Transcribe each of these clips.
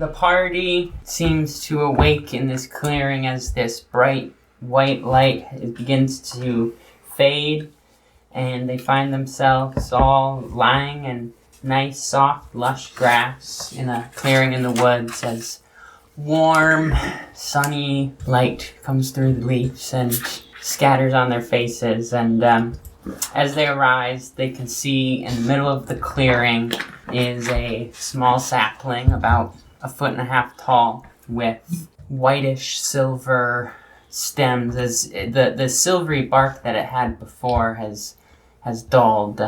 The party seems to awake in this clearing as this bright white light begins to fade, and they find themselves all lying in nice, soft, lush grass in a clearing in the woods as warm, sunny light comes through the leaves and scatters on their faces. And as they arise, they can see in the middle of the clearing is a small sapling about 1.5 feet tall with whitish silver stems, as the silvery bark that it had before has dulled.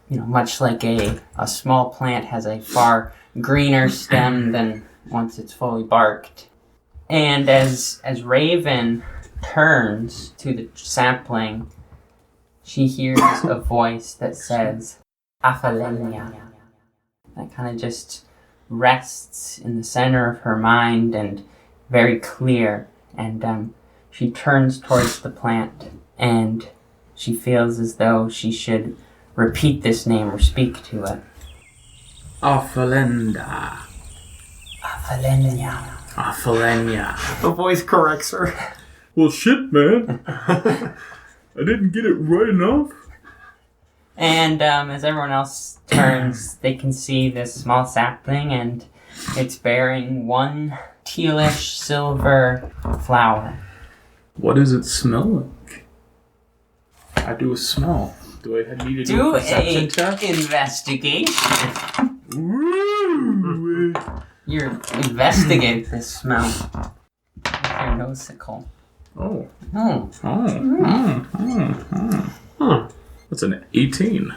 Much like a small plant has a far greener stem than once it's fully barked. And as Raven turns to the sapling, she hears a voice that says, Afalenia. That kind of just rests in the center of her mind and very clear. And she turns towards the plant, and she feels as though she should repeat this name or speak to it. Afalenda. Afalenia. Afalenia. The voice corrects her. Well, shit, man. I didn't get it right enough. And as everyone else turns, they can see this small sapling, and it's bearing one tealish silver flower. What does it smell like? I do a smell. Do I need to do a perception check? Investigation. Woo! You investigate this smell with your nosicle. Oh. That's an 18.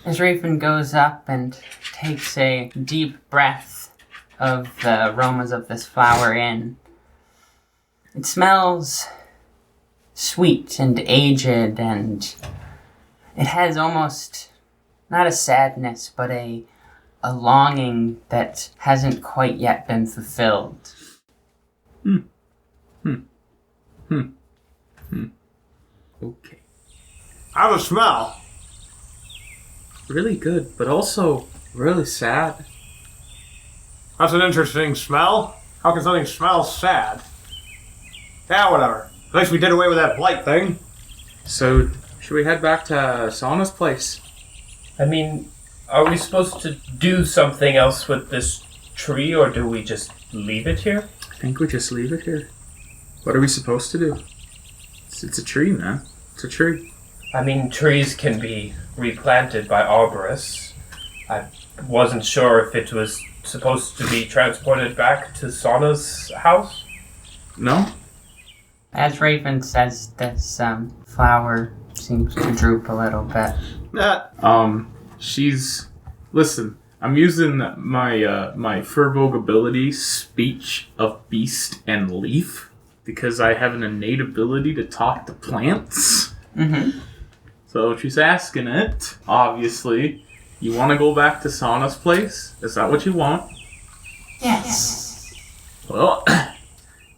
As Raven goes up and takes a deep breath of the aromas of this flower in, it smells sweet and aged, and it has almost not a sadness, but a longing that hasn't quite yet been fulfilled. Okay. How's it smell? Really good, but also really sad. That's an interesting smell. How can something smell sad? Yeah, whatever. At least we did away with that blight thing. So, should we head back to Sauna's place? I mean, are we supposed to do something else with this tree, or do we just leave it here? I think we just leave it here. What are we supposed to do? It's a tree, man. It's a tree. I mean, trees can be replanted by arborists. I wasn't sure if it was supposed to be transported back to Sauna's house. No? As Raven says, this flower seems to droop a little bit. Listen, I'm using my Furbolg ability, Speech of Beast and Leaf, because I have an innate ability to talk to plants. Mm-hmm. So she's asking it, obviously. You want to go back to Sauna's place? Is that what you want? Yes. Well,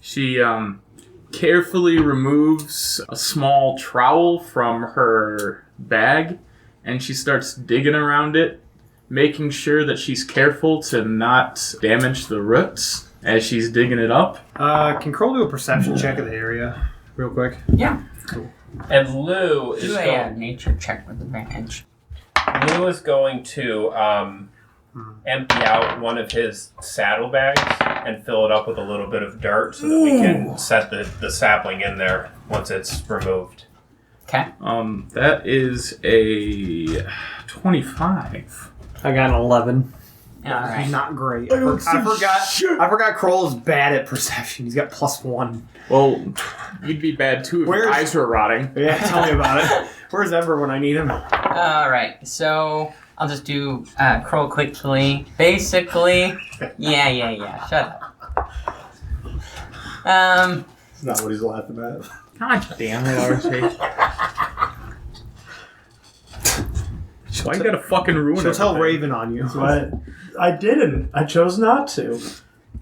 she carefully removes a small trowel from her bag, and she starts digging around it, making sure that she's careful to not damage the roots as she's digging it up. Can Krohl do a perception check of the area real quick? Yeah. Cool. And Llew is Do a nature check with advantage. Llew is going to empty out one of his saddlebags and fill it up with a little bit of dirt so that we can set the sapling in there once it's removed. Okay. That is a 25. I got an 11. All right. Not great. I forgot Kroll's bad at perception. He's got +1. Well, you'd be bad too if your eyes were rotting. Yeah, tell me about it. Where's Ember when I need him? All right. So I'll just do Krohl quickly. Basically, yeah. Shut up. That's not what he's laughing at. God damn it, RJ. Why you gotta fucking ruin it? She'll tell Raven on you. But I didn't. I chose not to.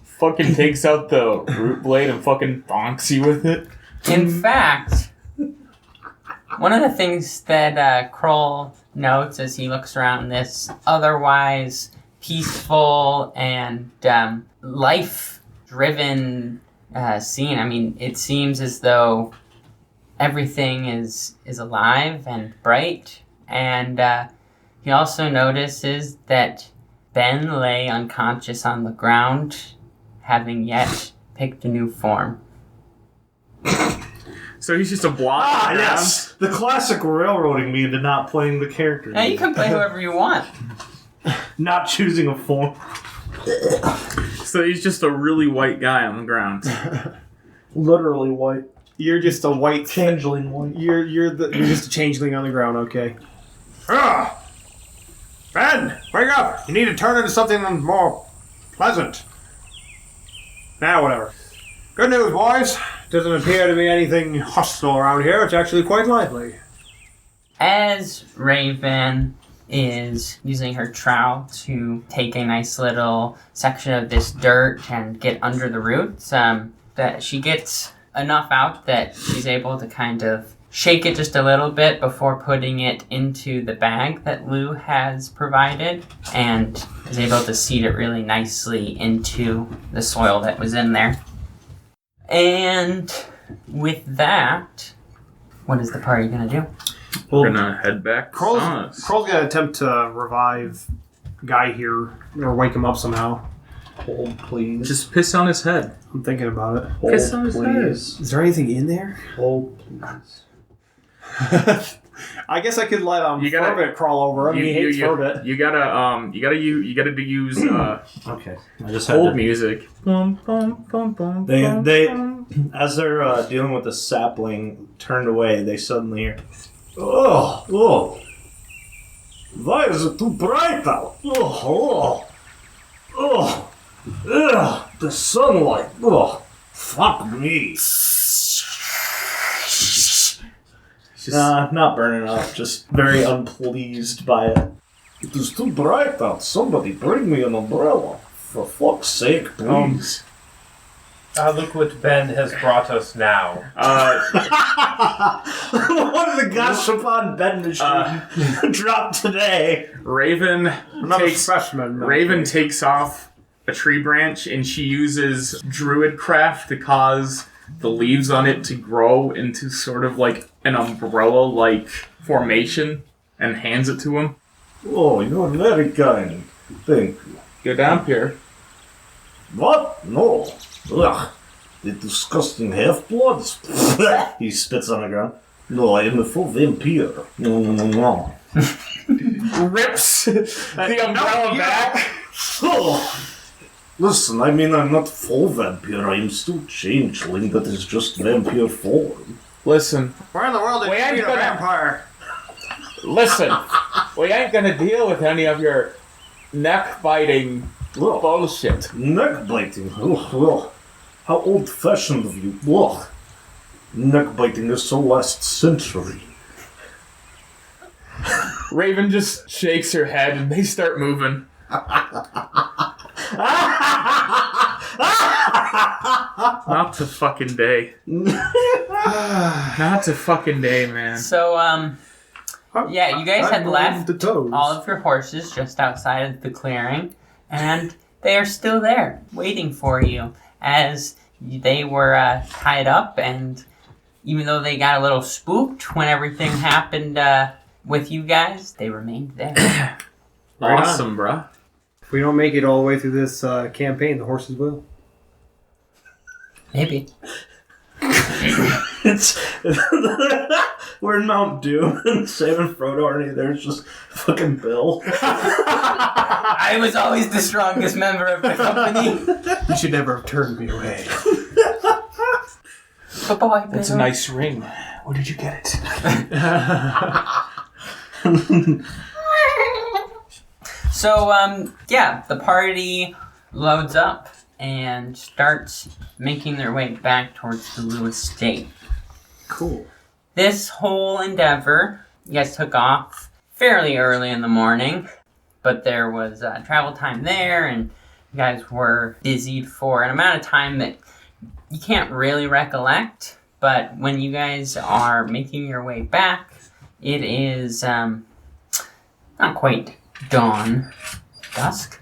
Fucking takes out the root blade and fucking bonks you with it. In fact, one of the things that Kroll notes as he looks around this otherwise peaceful and life-driven scene. I mean, it seems as though everything is alive and bright, and he also notices that Ben lay unconscious on the ground, having yet picked a new form. So he's just a block. Ah, yes! The classic railroading me into not playing the character. Now you can play whoever you want. Not choosing a form. So he's just a really white guy on the ground. Literally white. You're just a white Changeling white. You're just a changeling on the ground, okay? Ah! Ben, wake up! You need to turn into something more pleasant. Now, whatever. Good news, boys. Doesn't appear to be anything hostile around here. It's actually quite lively. As Raven is using her trowel to take a nice little section of this dirt and get under the roots, that she gets enough out that she's able to kind of shake it just a little bit before putting it into the bag that Llew has provided, and is able to seed it really nicely into the soil that was in there. And with that, what is the party going to do? We're gonna head back. Kroll's gonna attempt to revive Guy here, or wake him up somehow. Hold, please. Just piss on his head. I'm thinking about it. Hold, piss on his please. Is there anything in there? Hold, please. I guess I could let You gotta- Forbit crawl over him. He hates Forbit. You gotta use Okay. I just had hold to... music. They as they're dealing with the sapling turned away, they suddenly hear, oh, why is it too bright out? The sunlight, fuck me. Not burning up, just very unpleased by it. It is too bright out. Somebody bring me an umbrella. For fuck's sake, please. Look what Ben has brought us now. What did the gossip on Ben machine drop today? Raven Another freshman. takes off a tree branch and she uses druidcraft to cause the leaves on it to grow into sort of like an umbrella-like formation and hands it to him. Oh, you're very kind. Thank you. Go down here. What? No. Ugh. The disgusting half-bloods. He spits on the ground. No, I am a full vampire. No. Rips the umbrella back. Oh. Listen, I mean, I'm not full vampire. I'm still changeling, but it's just vampire form. Listen. Where in the world did you meet a vampire? Listen. We ain't gonna deal with any of your neck-biting bullshit. Neck biting? Oh, how old-fashioned of you. Ugh. Neck biting is so last century. Raven just shakes her head and they start moving. Not to fucking day. Not to fucking day, man. So, yeah, you guys had left the toes. all of your horses just outside of the clearing, and they are still there, waiting for you, as they were tied up, and even though they got a little spooked when everything happened with you guys, they remained there. Awesome, bruh. If we don't make it all the way through this campaign, the horses will. Maybe. It's we're in Mount Doom and saving Frodo, and there's just fucking Bill. I was always the strongest member of the company. You should never have turned me away. But boy, Bill. It's a nice ring. Where did you get it? So, yeah, the party loads up and starts making their way back towards the Llew estate. Cool. This whole endeavor, you guys took off fairly early in the morning, but there was travel time there, and you guys were busied for an amount of time that you can't really recollect, but when you guys are making your way back, it is not quite dawn, dusk.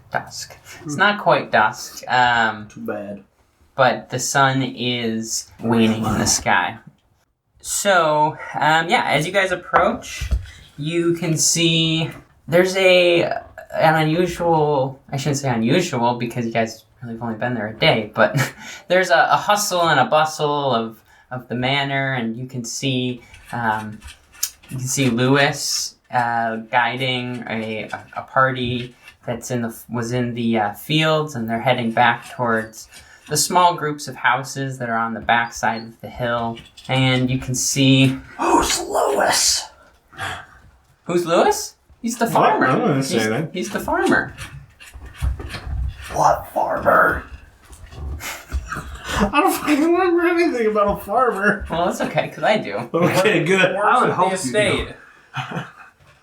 It's not quite dusk. Too bad. But the sun is waning in the sky. So, as you guys approach, you can see there's an unusual, I shouldn't say unusual because you guys really have only been there a day, but there's a hustle and a bustle of the manor, and you can see Lewis guiding a party that's was in the fields, and they're heading back towards the small groups of houses that are on the backside of the hill. And you can see... Who's Lewis? Who's Lewis? He's the farmer. I didn't say that. He's the farmer. What farmer? I don't fucking remember anything about a farmer. Well, that's okay, because I do. Okay, good. Works would with hope the you estate.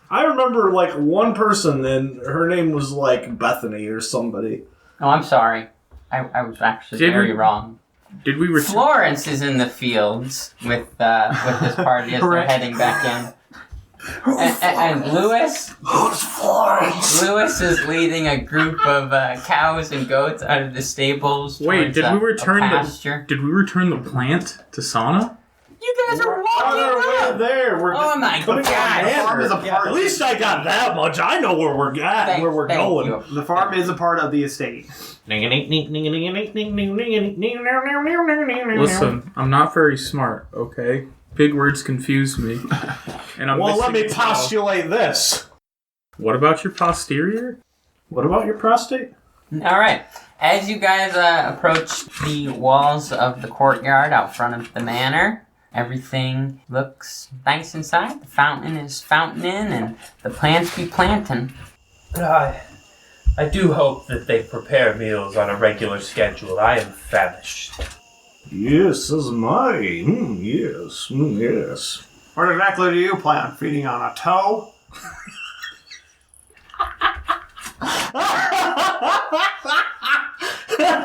I remember, like, one person, and her name was, like, Bethany or somebody. Oh, I'm sorry. I was actually very wrong. Did we return? Florence is in the fields with this party as they're heading back in. And Lewis? Who's Florence? Lewis is leading a group of cows and goats out of the stables. Wait, did we return pasture. Did we return the plant to Sana? You guys are walking around. There. We're Oh my putting God. on The farm is a part. At least I got that much. I know where we're at, where we're going. You. The farm is a part of the estate. Listen, I'm not very smart, okay? Big words confuse me. And I'm Well, let me missing stuff. postulate this. What about your posterior? What about your prostate? All right. As you guys approach the walls of the courtyard out front of the manor, everything looks nice inside. The fountain is fountaining, and the plants be planting. But I do hope that they prepare meals on a regular schedule. I am famished. Yes, as my. Yes, yes. What exactly do you plan on feeding on? A toe?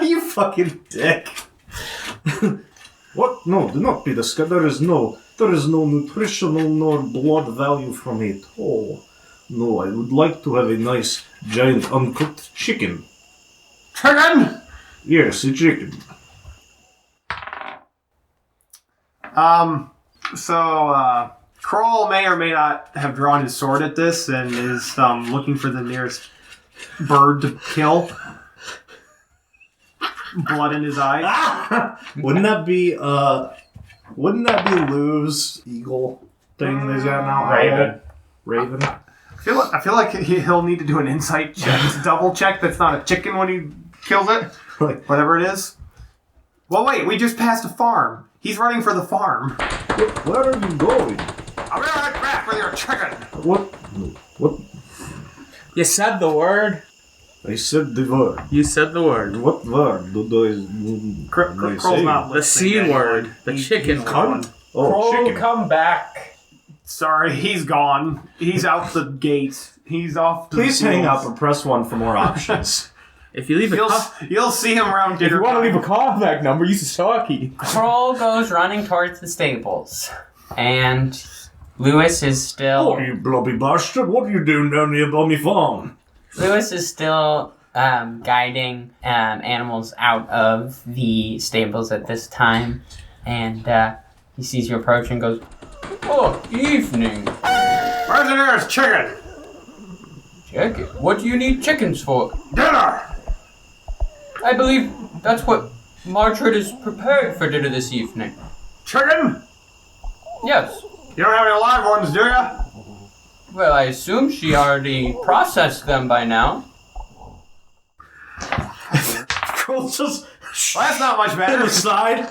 You fucking dick. What? No, do not be the sky. There is no nutritional nor blood value from it. Oh, no, I would like to have a nice, giant, uncooked chicken. Chicken? Yes, a chicken. Krohl may or may not have drawn his sword at this and is looking for the nearest bird to kill. Blood in his eye. Wouldn't that be Lew's eagle thing they've got now? Raven. I feel like he'll need to do an insight check, double check that's not a chicken when he kills it, whatever it is. Well, wait, we just passed a farm. He's running for the farm. Where are you going? I'll be right back with your chicken. What? You said the word. I said the word. You said the word. What word do Krohl's say? not The C listening word. The He's chicken gone. word. Oh, Krohl, chicken. come back. Sorry, he's gone. He's out the gate. He's off to Please the hang fields. up and press 1 for more options. If you leave a You'll see him around dinner. a callback number, use Sasaki. Krohl goes running towards the stables, and Lewis is still... Oh, you bloody bastard. What are you doing down here by me farm? Lewis is still guiding animals out of the stables at this time, and he sees you approach and goes, "Oh, evening. Where's the nearest chicken? Chicken? What do you need chickens for? Dinner! I believe that's what Marjaret is preparing for dinner this evening." Chicken? "Yes. You don't have any live ones, do you? Well, I assume she already processed them by now." Krohl's just Well, that's not much to better. the side,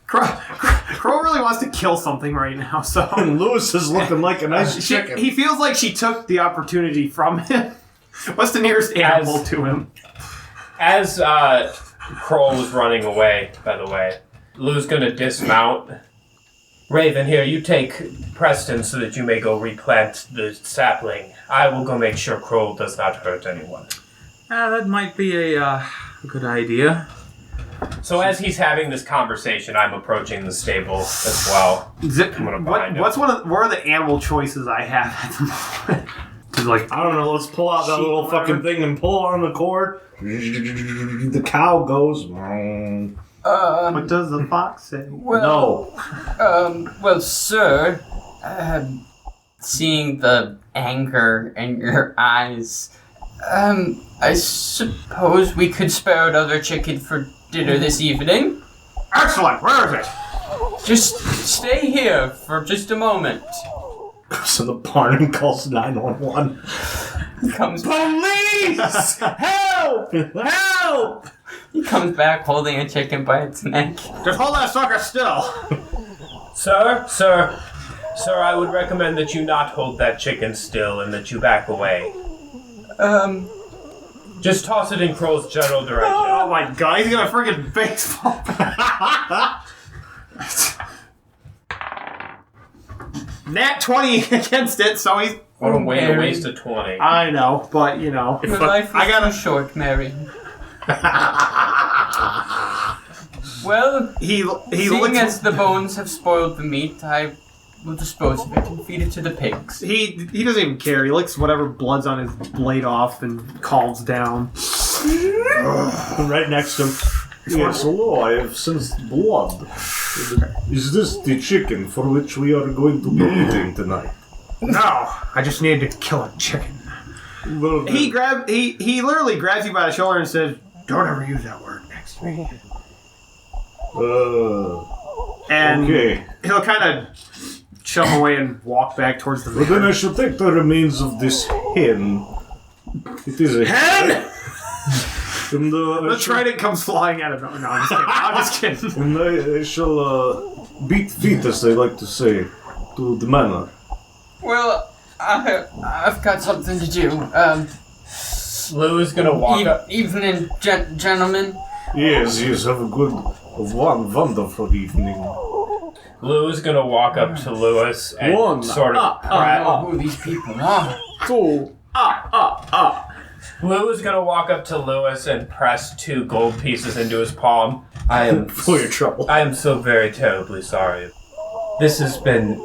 Krohl really wants to kill something right now, so... and Lewis is looking like a nice chicken. He feels like she took the opportunity from him. What's the nearest animal to him? As Krohl was running away, by the way, Lew's gonna dismount. Raven, here, you take Preston so that you may go replant the sapling. I will go make sure Krohl does not hurt anyone. That might be a good idea. So as he's having this conversation, I'm approaching the stable as well. I'm gonna find him. What are the animal choices I have at the moment? like, I don't know, let's pull out that little fucking thing and pull on the cord. The cow goes. what does the fox say? Well, well, sir, seeing the anger in your eyes, I suppose we could spare another chicken for dinner this evening. Excellent. Where is it? Just stay here for just a moment. So the barn and calls 911. Comes Police! Help! Help! He comes back holding a chicken by its neck. Just hold that sucker still. Sir, I would recommend that you not hold that chicken still and that you back away. Just toss it in Krohl's general direction. Oh my god, he's gonna friggin' baseball. Nat 20 against it, so he's... What a way to Mary. waste a 20. I know, but you know. Your life is too short, Mary. Well, He seeing licks... as the bones have spoiled the meat, I will dispose of it and feed it to the pigs. He doesn't even care. He licks whatever blood's on his blade off and calms down. Right next to him. Yes, hello, I have sensed blood. Is this the chicken for which we are going to be eating tonight? No, I just needed to kill a chicken. Well, He literally grabs you by the shoulder and says, "Don't ever use that word next to me." And okay. he'll kind of shove away and walk back towards the Well, then I shall take the remains of this hen. It is a hen! And, The trident comes flying out of it. No, I'm just kidding. And I shall beat feet, as they like to say, to the manor. Well, I've got something to do. Llew is gonna walk up. Evening, gentlemen. Yes, have a good, wonderful evening. Llew is gonna walk up to Lewis and sort of I don't know who these people are. Llew is gonna walk up to Lewis and press 2 gold pieces into his palm. For your trouble. I am so very terribly sorry. This has been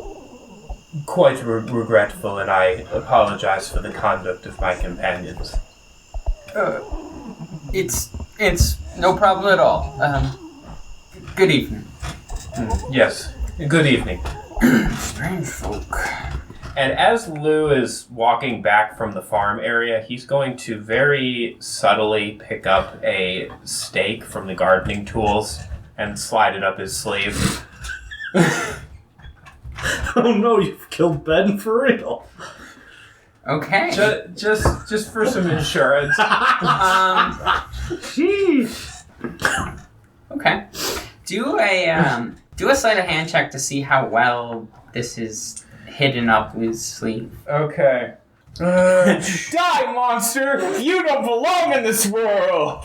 quite regretful, and I apologize for the conduct of my companions. It's no problem at all. Good evening. Yes, good evening. Strange folk. And as Llew is walking back from the farm area, he's going to very subtly pick up a stake from the gardening tools and slide it up his sleeve. Oh no, you've killed Ben for real. Okay. Just for some insurance. Sheesh. Okay. Do a sleight of hand check to see how well this is hidden up his sleeve. Okay. Die, monster! You don't belong in this world!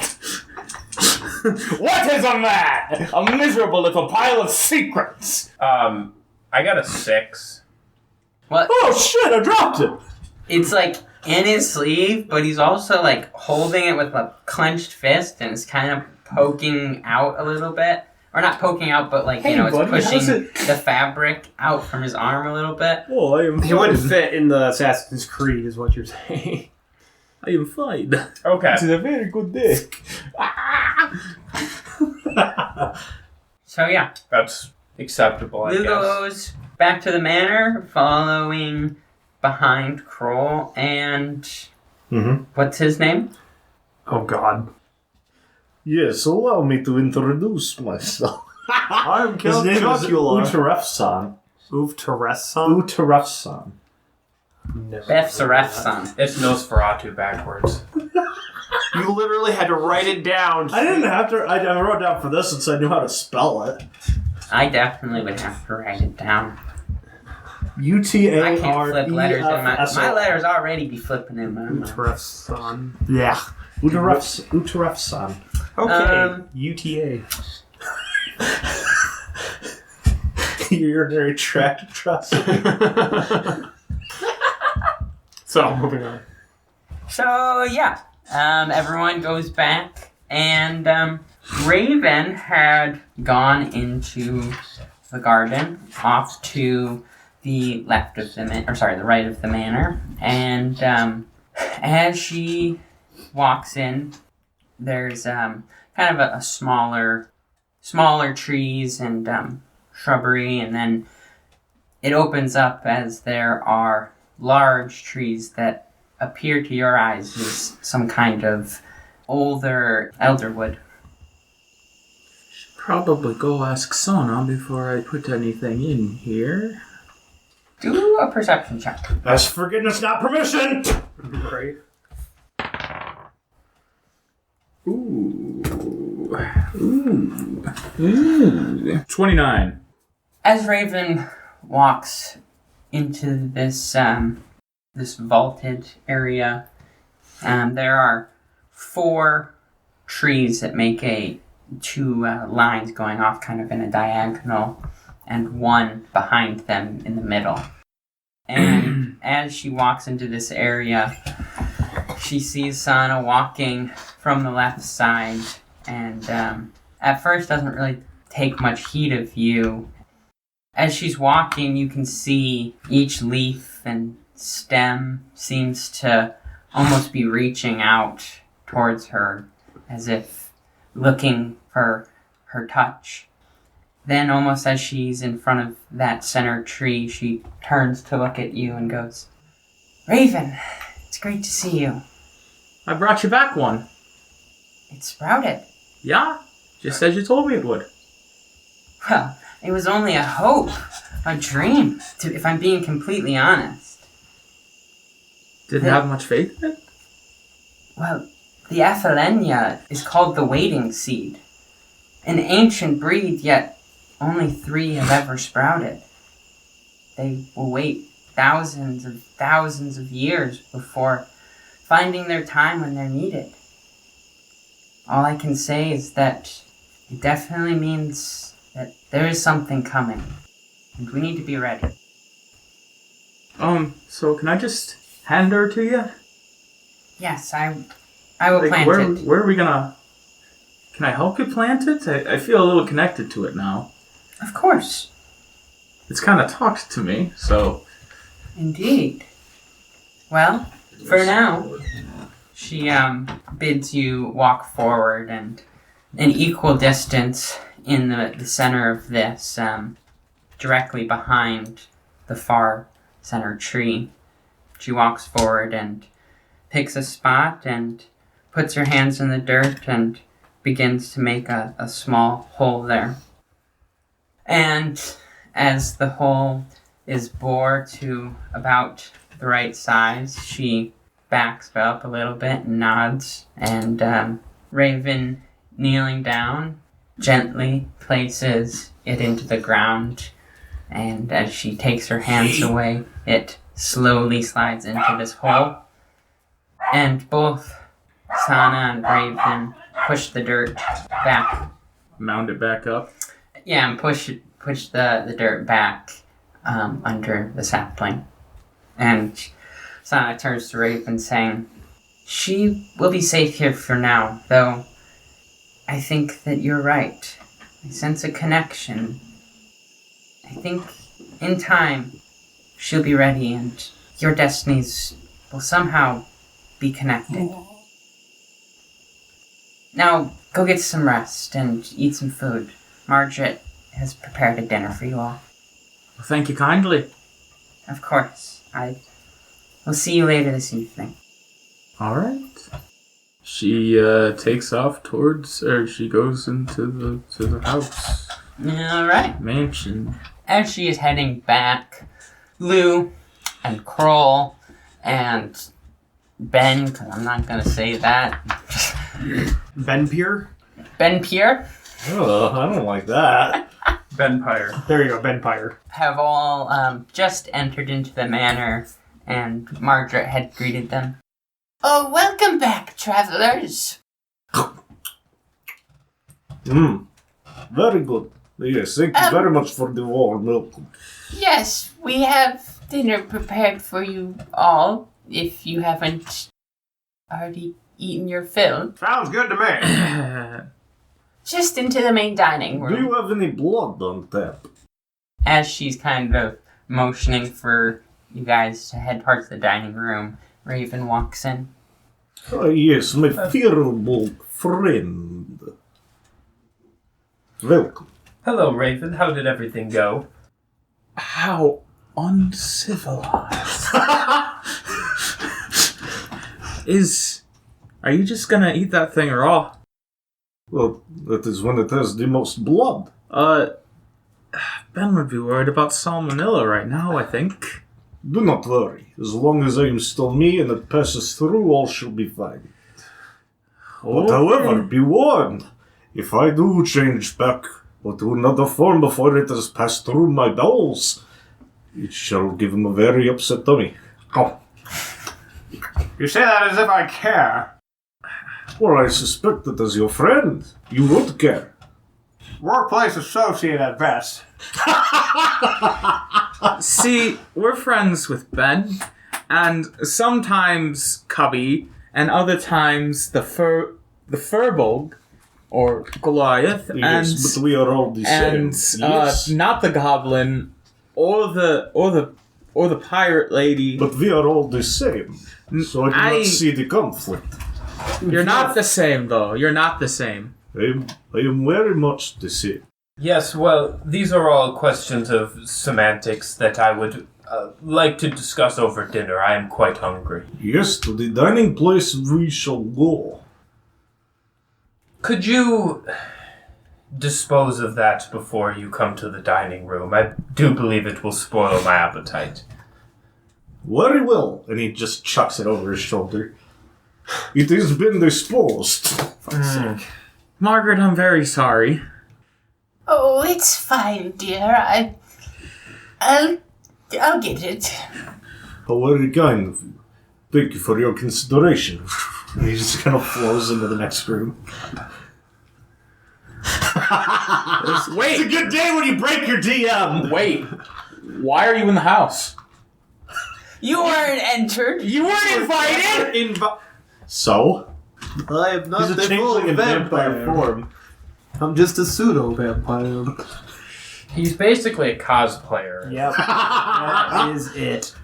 What is a man? A miserable little pile of secrets! I got a 6. What? Oh shit, I dropped it. It's like in his sleeve, but he's also like holding it with a clenched fist, and it's kind of poking out a little bit. Or not poking out, but like, Hey, it's buddy, pushing how's it- the fabric out from his arm a little bit. Oh, I am He wouldn't fit in the Assassin's Creed, is what you're saying. I am fine. Okay. It is a very good day. So yeah, That's acceptable, I Llew guess. goes back to the manor, following behind Krohl, and what's his name? Oh god. Yes, allow me to introduce myself. I'm His Count name is Dracula. Utarefson. Utarefson? Utarefson. No. Vassanoka. It's Nosferatu backwards. You literally had to write it down. I didn't have to. I wrote down for this since I knew how to spell it. I definitely would have to write it down. Utarefson. I can't flip letters in my letters already be flipping in my mouth. Utarefson. Yeah. Utarefson. Okay. UTA. Urinary tract trust. So, moving on. So yeah, everyone goes back, and Raven had gone into the garden, off to the left of the the right of the manor, and as she walks in, there's kind of a smaller trees and shrubbery, and then it opens up as there are large trees that appear to your eyes as some kind of older elderwood. Should probably go ask Sona before I put anything in here. Do a perception check. Ask forgiveness, not permission! Right. Ooh. 29. As Raven walks into this this vaulted area, there are 4 trees that make two lines going off kind of in a diagonal, and one behind them in the middle. And as she walks into this area, she sees Sana walking from the left side, and at first doesn't really take much heed of you. As she's walking, you can see each leaf and stem seems to almost be reaching out towards her, as if looking for her touch. Then, almost as she's in front of that center tree, she turns to look at you and goes, "Raven, it's great to see you." I brought you back one. It sprouted. Yeah? Just as you told me it would. Well, it was only a hope, a dream, if I'm being completely honest. Didn't have much faith in it? Well, the Aphelenia is called the waiting seed. An ancient breed, yet only 3 have ever sprouted. They will wait thousands of years before finding their time when they're needed. All I can say is that it definitely means that there is something coming, and we need to be ready. So can I just hand her to you? Yes, I will plant it. Where are we gonna... Can I help you plant it? I feel a little connected to it now. Of course. It's kind of talked to me, so... Indeed. Well, for now, she bids you walk forward, and an equal distance in the center of this, directly behind the far center tree. She walks forward and picks a spot and puts her hands in the dirt and begins to make a small hole there. And as the hole is bored to about the right size, she backs up a little bit and nods, and Raven, kneeling down, gently places it into the ground, and as she takes her hands away, it slowly slides into this hole, and both Sana and Raven push the dirt back. Mound it back up? Yeah, and push the dirt back under the sapling. And Sana turns to Raven, saying, "She will be safe here for now, though I think that you're right. I sense a connection. I think in time she'll be ready, and your destinies will somehow be connected. Now, go get some rest and eat some food. Marjaret has prepared a dinner for you all." Well, thank you kindly. "Of course. I will see you later this evening." All right. She takes off she goes into the house. All right. Mansion. As she is heading back, Llew and Krohl and Ben, because I'm not going to say that. Ben Pier? Ben Pierre Oh, I don't like that. Benpire. There you go, Ben Pyre. have all just entered into the manor, and Marjaret had greeted them. "Oh, welcome back, travelers." Very good. Yes, thank you very much for the warm welcome. "Yes, we have dinner prepared for you all, if you haven't already eaten your fill. Sounds good to me. Just into the main dining Do room." you have any blood on tap? As she's kind of motioning for you guys to head towards the dining room. Raven walks in. Oh, yes, my fearful friend. Welcome. Hello, Raven. How did everything go? How uncivilized. Are you just gonna eat that thing raw? Well, that is when it has the most blood. Ben would be worried about salmonella right now, I think. Do not worry. As long as I am still me and it passes through, all shall be fine. But however, be warned. If I do change back to another form before it has passed through my bowels, it shall give him a very upset tummy. Oh. You say that as if I care. Well, I suspect that as your friend, you would care. Workplace associate at best. See, we're friends with Ben, and sometimes Cubby, and other times the Furbolg, or Goliath, Yes, but we are all the same. Yes. Not the Goblin, or the Pirate Lady. But we are all the same, so I do not see the conflict. You're not the same, though. You're not the same. I am very much the same. Yes, well, these are all questions of semantics that I would like to discuss over dinner. I am quite hungry. Yes, to the dining place we shall go. Could you dispose of that before you come to the dining room? I do believe it will spoil my appetite. Very well. And he just chucks it over his shoulder. It has been disposed. Fuck's sake. Margaret, I'm very sorry. Oh, it's fine, dear. I'll get it. How very kind of you. Thank you for your consideration. And he just kind of flows into the next room. Wait! It's a good day when you break your DM! Wait! Why are you in the house? You weren't entered. You weren't invited! So? I am not He's a the full changeling in vampire vampire. form. I'm just a pseudo vampire. He's basically a cosplayer. Yep, that is it.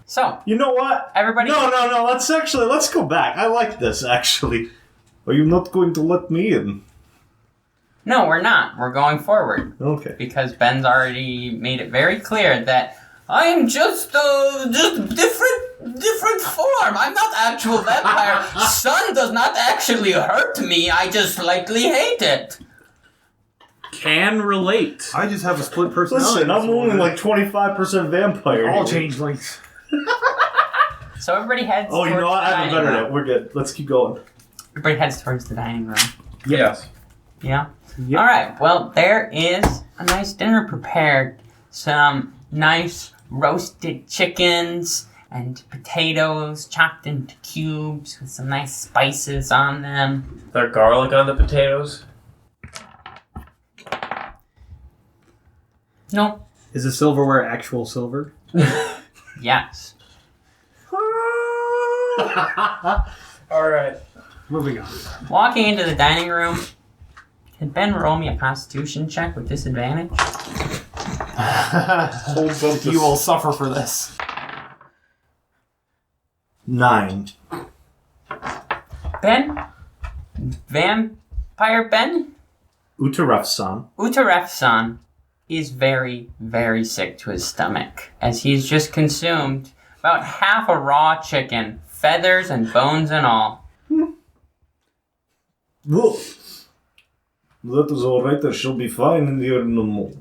So, You know what? everybody... No, let's go back. I like this, actually. Are you not going to let me in? No, we're not. We're going forward. Okay. Because Ben's already made it very clear that I'm just different form. I'm not actual vampire. Sun does not actually hurt me. I just slightly hate it. Can relate. I just have a split personality. Listen, I'm only like 25% vampire. All here. changelings. So everybody heads Oh, you towards know what? the I have a dining better room. net. We're good. Let's keep going. Everybody heads towards the dining room. Yes. Yeah? Yep. Alright, well, there is a nice dinner prepared. Some nice roasted chickens and potatoes chopped into cubes with some nice spices on them. Is there garlic on the potatoes? No. Is the silverware actual silver? Yes. Alright. Moving on. Walking into the dining room, can Ben roll me a constitution check with disadvantage? You will suffer for this. 9. Ben? Vampire Ben? Utarefson. Utarefson is very, very sick to his stomach, as he's just consumed about half a raw chicken, feathers and bones and all. Whoa. That is alright. I shall be fine in here in a moment.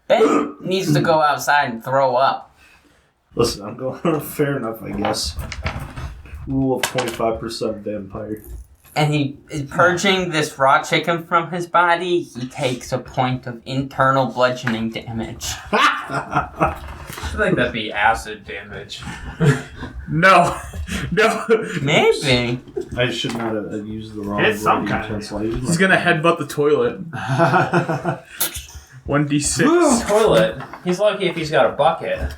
Ben needs to go outside and throw up. Listen, I'm going fair enough, I guess. Rule of 25% vampire. And he is purging this raw chicken from his body. He takes a point of internal bludgeoning damage. I think that'd be acid damage. No. Maybe. I should not have used the wrong It's some word kind of- utensil. I used He's gonna headbutt the toilet. 1d6. Toilet. He's lucky if he's got a bucket.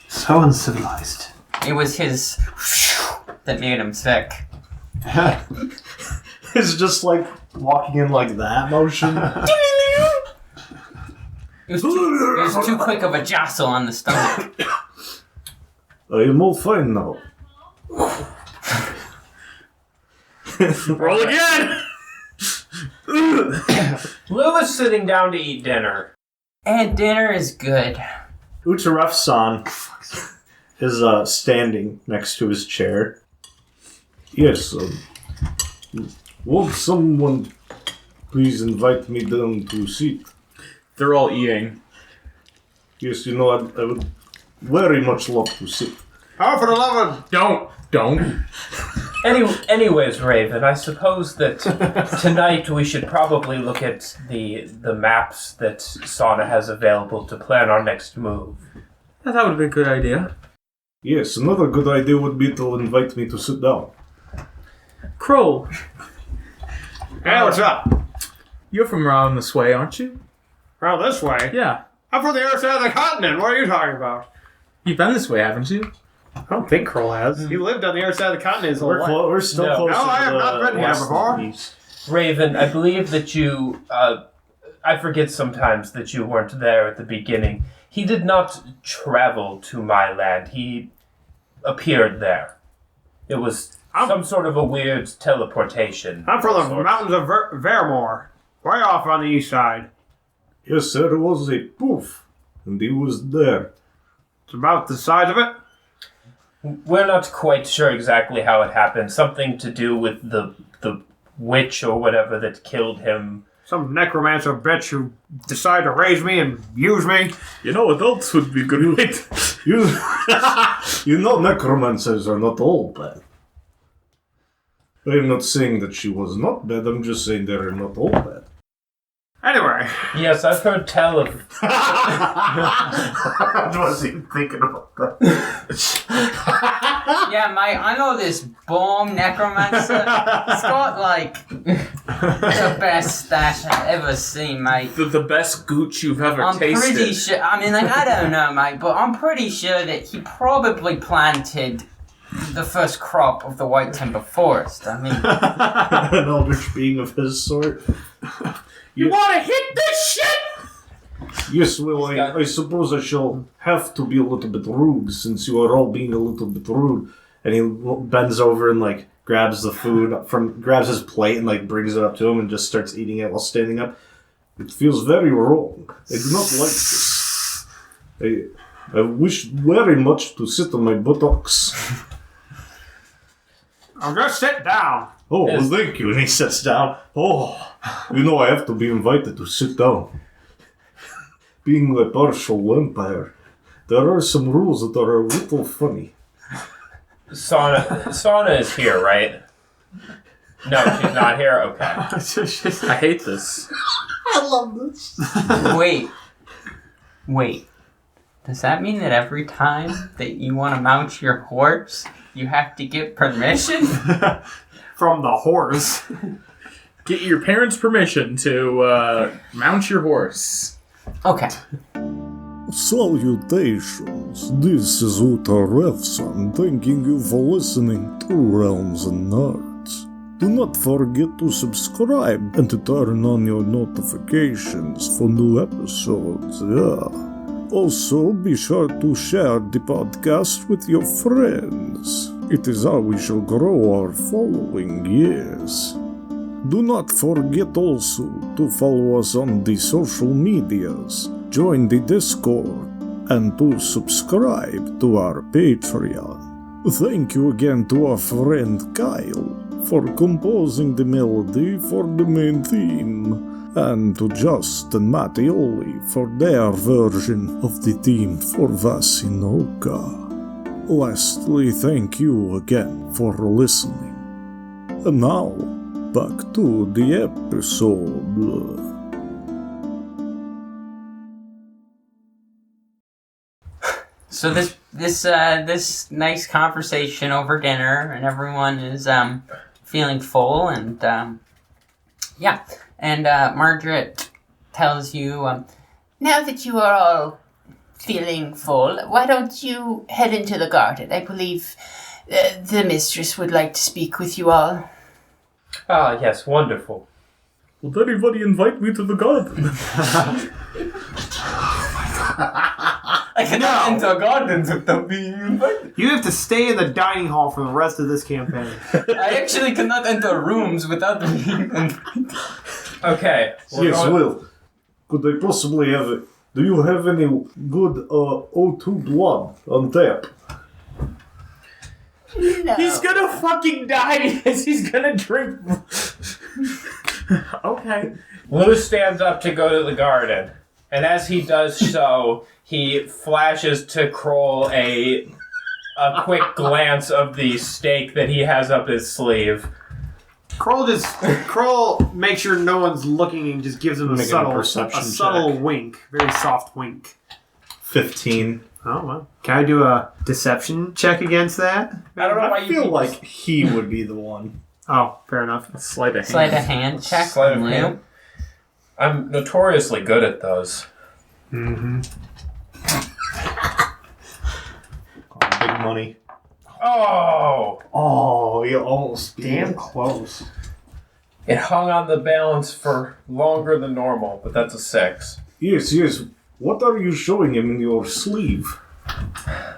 So uncivilized. It was his that made him sick. It's just like walking in like that motion. It was too quick of a jostle on the stomach. I am all fine now. Roll again! Llew is sitting down to eat dinner. And dinner is good. Utarefson is standing next to his chair. Yes, won't someone please invite me down to sit? They're all eating. Yes, I would very much love to sit. Oh, for the love of... Don't. Anyways, Raven, I suppose that tonight we should probably look at the maps that Sauna has available to plan our next move. Yeah, that would be a good idea. Yes, another good idea would be to invite me to sit down. Krohl, Hey, what's up? you're from around this way, aren't you? Around this way? Yeah. I'm from the other side of the continent. What are you talking about? You've been this way, haven't you? I don't think Krohl has. He lived on the other side of the continent his whole life. We're still No. closer No, I to have the not been here west before. than the east. Raven, I believe that you, I forget sometimes that you weren't there at the beginning. He did not travel to my land. He appeared there. It was some sort of a weird teleportation. I'm from the sort. mountains of Vermore, way off on the east side. Yes, there was a poof, and he was there. It's about the size of it. We're not quite sure exactly how it happened. Something to do with the witch or whatever that killed him. Some necromancer bitch who decided to raise me and use me. You know, adults would be good with You know necromancers are not all bad. I'm not saying that she was not bad, I'm just saying they're not all bad. Anyway. Yes, I've heard tell of... I wasn't even thinking about that. Yeah, I know this bomb necromancer. He's got, like, the best stash I've ever seen, mate. the best gooch you've ever I'm tasted. pretty sure, I mean, like, I don't know, mate, but I'm pretty sure that he probably planted the first crop of the White Timber Forest. I mean... An eldritch being of his sort. You want to hit this shit? Yes, well, I suppose I shall have to be a little bit rude, since you are all being a little bit rude. And he bends over and, like, grabs the food grabs his plate and, like, brings it up to him and just starts eating it while standing up. It feels very wrong. I do not like this. I wish very much to sit on my buttocks. I'm gonna sit down. Oh, well, thank you. And he sits down. Oh, you know, I have to be invited to sit down. Being a partial vampire, there are some rules that are a little funny. Sauna is here, right? No, she's not here? Okay. I hate this. I love this. Wait. Does that mean that every time that you want to mount your horse, you have to get permission? From the horse. Get your parents' permission to mount your horse. Okay. Salutations, this is Utarefson, thanking you for listening to Realms and Nerds. Do not forget to subscribe and to turn on your notifications for new episodes, yeah. Also, be sure to share the podcast with your friends. It is how we shall grow our following, yes. Do not forget also to follow us on the social medias, join the Discord, and to subscribe to our Patreon. Thank you again to our friend Kyle for composing the melody for the main theme, and to Justin Mattioli for their version of the theme for Vassanoka. Lastly, thank you again for listening. And now, back to the episode. So this nice conversation over dinner, and everyone is feeling full, and yeah. And Marjaret tells you, Now that you are all feeling full, why don't you head into the garden? I believe the mistress would like to speak with you all. Ah, yes, wonderful. Will anybody invite me to the garden? I cannot enter gardens without being invited. You have to stay in the dining hall for the rest of this campaign. I actually cannot enter rooms without being invited. Okay. Yes, well, could I possibly have it? Do you have any good O2 blood on tap? No. He's gonna fucking die because he's gonna drink. Okay. Llew stands up to go to the garden, and as he does so, he flashes to Krohl a quick glance of the stake that he has up his sleeve. Krohl makes sure no one's looking and just gives him a Make a subtle perception check. wink. Very soft wink. 15. Oh, well. Can I do a deception check against that? I don't know why I you feel keep- like he would be the one. Oh, fair enough. Sleight of hand. Sleight of hand check Sleight of from Llew. hand. I'm notoriously good at those. Mm-hmm. Big money. Oh! Oh, you almost Damn close. It hung on the balance for longer than normal, but that's a 6. Yes, yes. What are you showing him in your sleeve?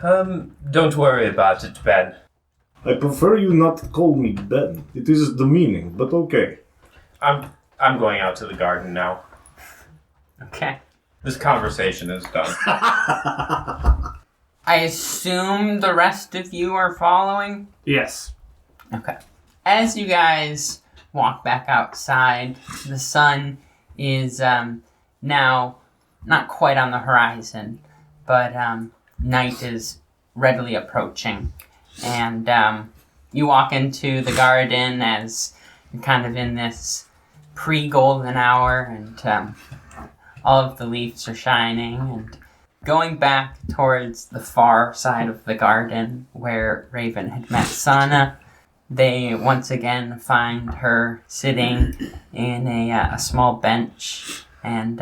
Don't worry about it, Ben. I prefer you not to call me Ben. It is demeaning, but okay. I'm going out to the garden now. Okay. This conversation is done. I assume the rest of you are following? Yes. Okay. As you guys walk back outside, the sun is now not quite on the horizon, but night is readily approaching. And you walk into the garden as you're kind of in this pre-golden hour, and all of the leaves are shining, and going back towards the far side of the garden where Raven had met Sana, they once again find her sitting in a small bench, and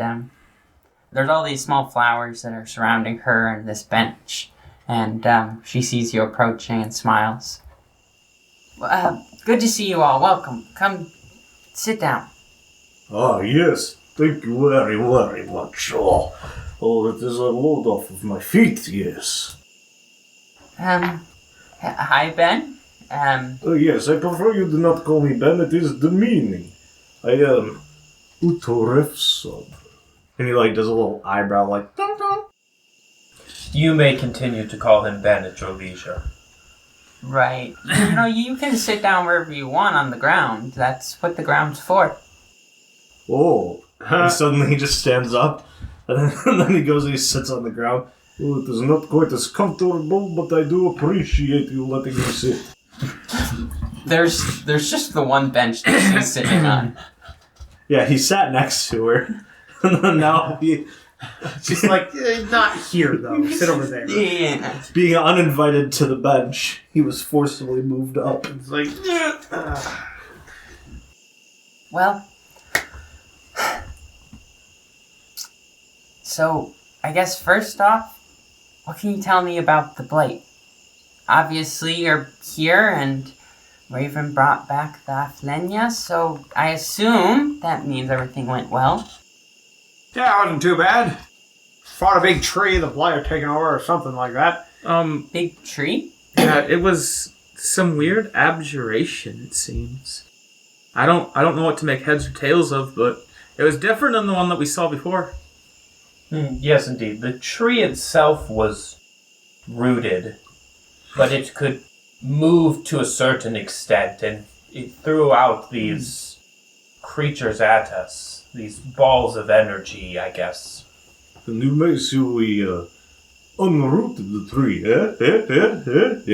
there's all these small flowers that are surrounding her and this bench, and she sees you approaching and smiles. Good to see you all. Welcome. Come sit down. Ah, yes. Thank you very, very much. Oh, it is a load off of my feet, yes. Hi, Ben. Yes, I prefer you do not call me Ben. It is demeaning. I am Utarefson. And he does a little eyebrow dong dong. You may continue to call him Ben at your leisure. Right. You can sit down wherever you want on the ground. That's what the ground's for. Oh. And suddenly he just stands up, and then he goes and he sits on the ground. Oh, it is not quite as comfortable, but I do appreciate you letting me sit. There's just the one bench that she's sitting on. Yeah, he sat next to her, and then now She's like, not here, though. Sit over there. Yeah. being uninvited to the bench, he was forcibly moved up. It's like, Well, so I guess first off, what can you tell me about the blight? Obviously, you're here, and Raven brought back the Aflenia, so I assume that means everything went well. yeah, it wasn't too bad. Fought a big tree, the blight had taken over, or something like that. Big tree? Yeah, it was some weird abjuration, it seems. I don't know what to make heads or tails of, but it was different than the one that we saw before. Yes, indeed. The tree itself was rooted, but it could move to a certain extent, and it threw out these creatures at us. These balls of energy, I guess. And you may see we unrooted the tree,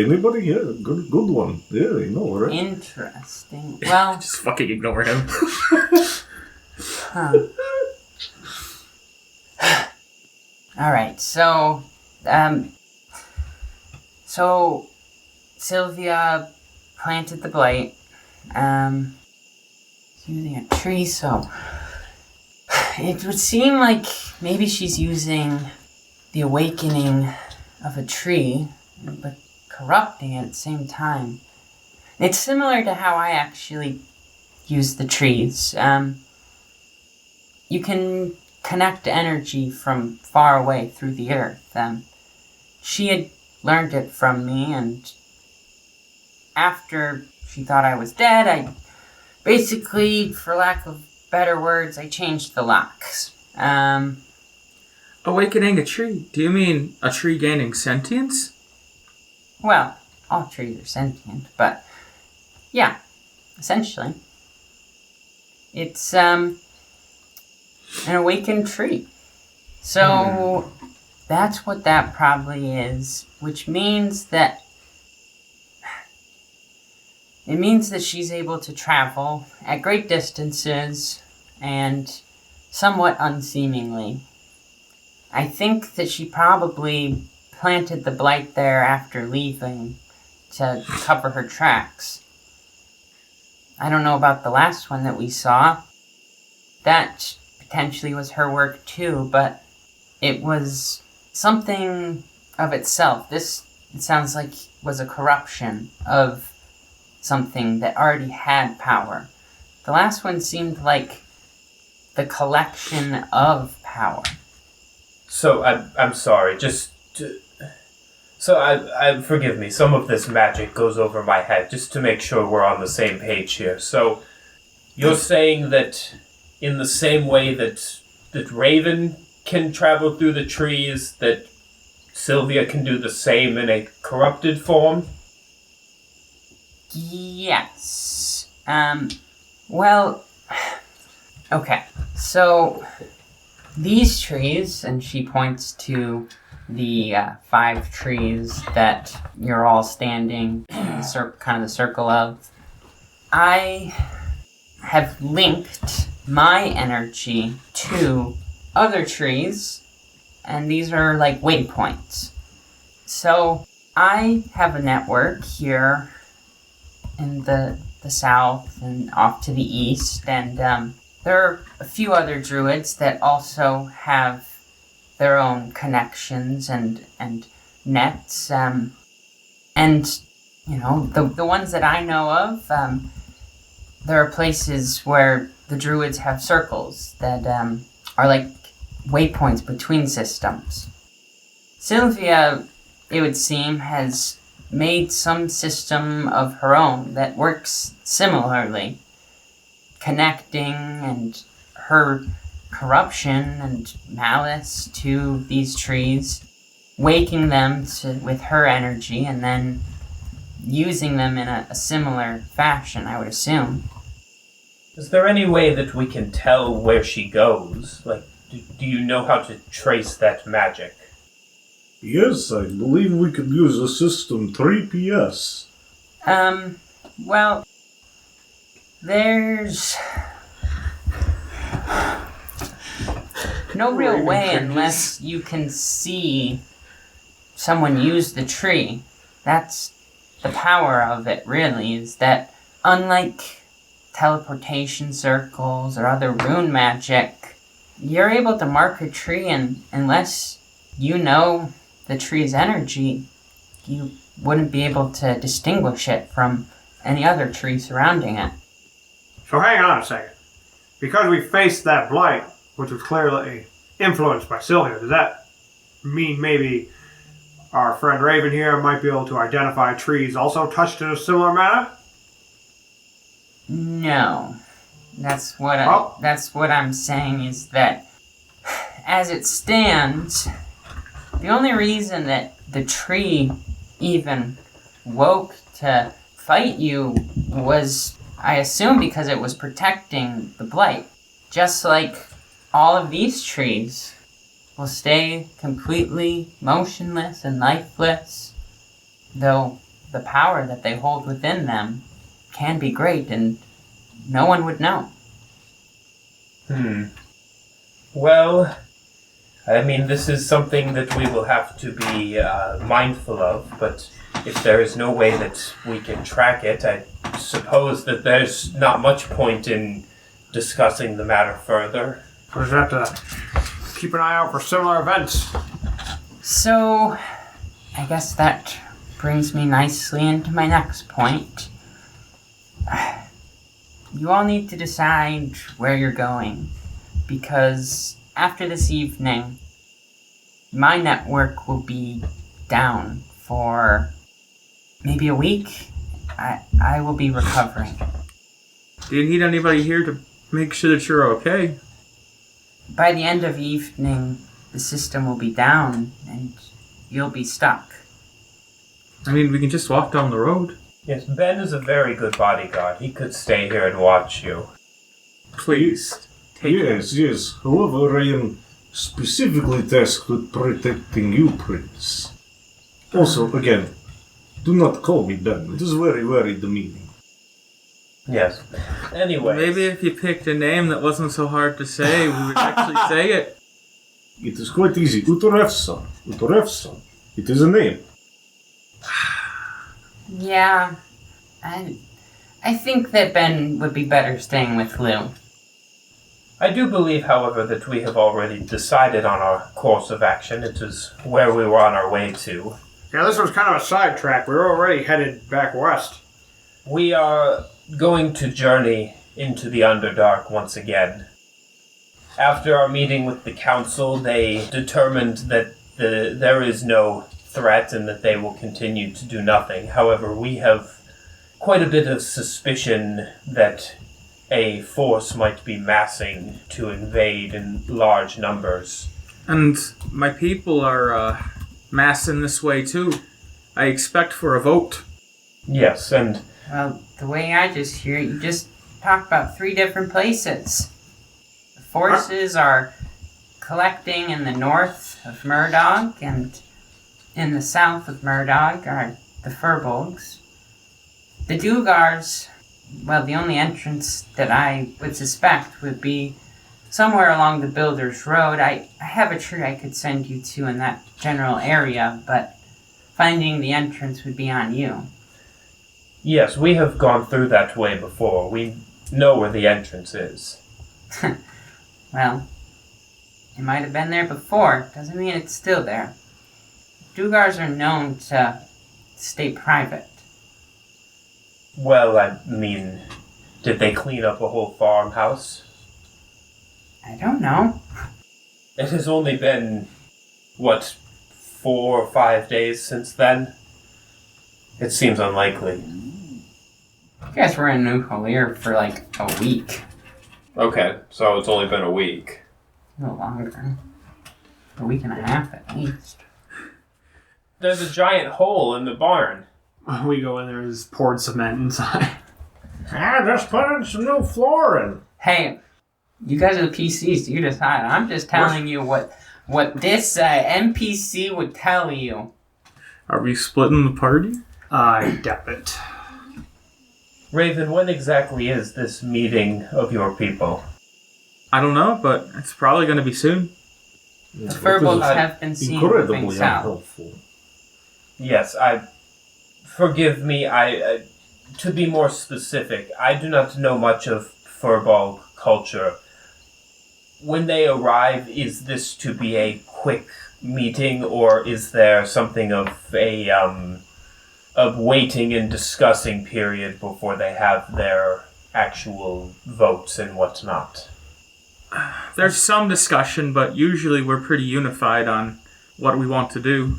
Anybody? Yeah, good one. Yeah, you know, right? Interesting. Well, Just fucking ignore him. huh. Alright, so Sylvia planted the blight, using a tree, so it would seem like maybe she's using the awakening of a tree, but corrupting it at the same time. It's similar to how I actually use the trees. You can connect energy from far away through the earth. She had learned it from me, and after she thought I was dead, I basically, for lack of better words, I changed the locks. Awakening a tree? Do you mean a tree gaining sentience? Well, all trees are sentient, but yeah, essentially. It's an awakened tree. So that's what that probably is, which means that she's able to travel at great distances and somewhat unseemingly. I think that she probably planted the blight there after leaving to cover her tracks. I don't know about the last one that we saw. That potentially was her work too, but it was something of itself. This, it sounds like, was a corruption of something that already had power. The last one seemed like the collection of power. So I'm sorry. Forgive me. Some of this magic goes over my head. Just to make sure we're on the same page here. So you're saying that in the same way that Raven can travel through the trees, that Sylvia can do the same in a corrupted form? Yes. Well, okay. So these trees, and she points to the 5 trees that you're all standing in kind of the circle of. I have linked my energy to other trees, and these are like waypoints. So I have a network here in the south and off to the east, and there are a few other druids that also have their own connections and nets, and you know, the ones that I know of, there are places where the druids have circles that are like waypoints between systems. Sylvia, it would seem, has made some system of her own that works similarly, connecting and her corruption and malice to these trees, waking them with her energy, and then using them in a similar fashion, I would assume. Is there any way that we can tell where she goes? Like, do you know how to trace that magic? Yes, I believe we could use a system 3PS. Well, there's no real way unless you can see someone use the tree. That's the power of it, really, is that unlike teleportation circles or other rune magic, you're able to mark a tree, and unless you know the tree's energy, you wouldn't be able to distinguish it from any other tree surrounding it. So hang on a second. Because we faced that blight, which was clearly influenced by Sylvia, does that mean maybe our friend Raven here might be able to identify trees also touched in a similar manner? No. That's what I'm saying, is that as it stands, the only reason that the tree even woke to fight you was, I assume, because it was protecting the blight. Just like all of these trees will stay completely motionless and lifeless, though the power that they hold within them can be great, and no one would know. Well, I mean, this is something that we will have to be mindful of, but if there is no way that we can track it, I suppose that there's not much point in discussing the matter further. We'll just have to keep an eye out for similar events. So, I guess that brings me nicely into my next point. You all need to decide where you're going, because after this evening, my network will be down for maybe a week. I will be recovering. Do you need anybody here to make sure that you're okay? By the end of evening, the system will be down and you'll be stuck. I mean, we can just walk down the road. Yes, Ben is a very good bodyguard. He could stay here and watch you. Please. Yes. However, I am specifically tasked with protecting you, Prince. Also, again, do not call me Ben. It is very, very demeaning. Yes. Anyway. Maybe if you picked a name that wasn't so hard to say, we would actually say it. It is quite easy. Utarefson. Utarefson. It is a name. Yeah, I think that Ben would be better staying with Llew. I do believe, however, that we have already decided on our course of action. It is where we were on our way to. Yeah, this was kind of a sidetrack. We were already headed back west. We are going to journey into the Underdark once again. After our meeting with the council, they determined that there is no threat and that they will continue to do nothing. However, we have quite a bit of suspicion that a force might be massing to invade in large numbers. And my people are massing this way too. I expect for a vote. Yes, and Well, the way I just hear it, you just talked about 3 different places. The forces are collecting in the north of Murdog, and in the south of Murdog are the Furbolgs. The Dugars, well, the only entrance that I would suspect would be somewhere along the Builders Road. I have a tree I could send you to in that general area, but finding the entrance would be on you. yes, we have gone through that way before. We know where the entrance is. Well, it might have been there before. Doesn't mean it's still there. Dugars are known to stay private. Well, I mean, did they clean up a whole farmhouse? I don't know. It has only been, 4 or 5 days since then? It seems unlikely. You guys were in New Halir for like a week. Okay, so it's only been a week. No longer. A week and a half at least. There's a giant hole in the barn. We go in there and just poured cement inside. Just put in some new flooring. Hey, you guys are the PCs. You decide. I'm just telling you what this NPC would tell you. Are we splitting the party? I doubt it. Raven, when exactly is this meeting of your people? I don't know, but it's probably going to be soon. The Furbolgs have been seen moving Incredibly south. unhelpful. Yes, forgive me, to be more specific, I do not know much of Furball culture. When they arrive, is this to be a quick meeting, or is there something of a waiting and discussing period before they have their actual votes and whatnot? There's some discussion, but usually we're pretty unified on what we want to do.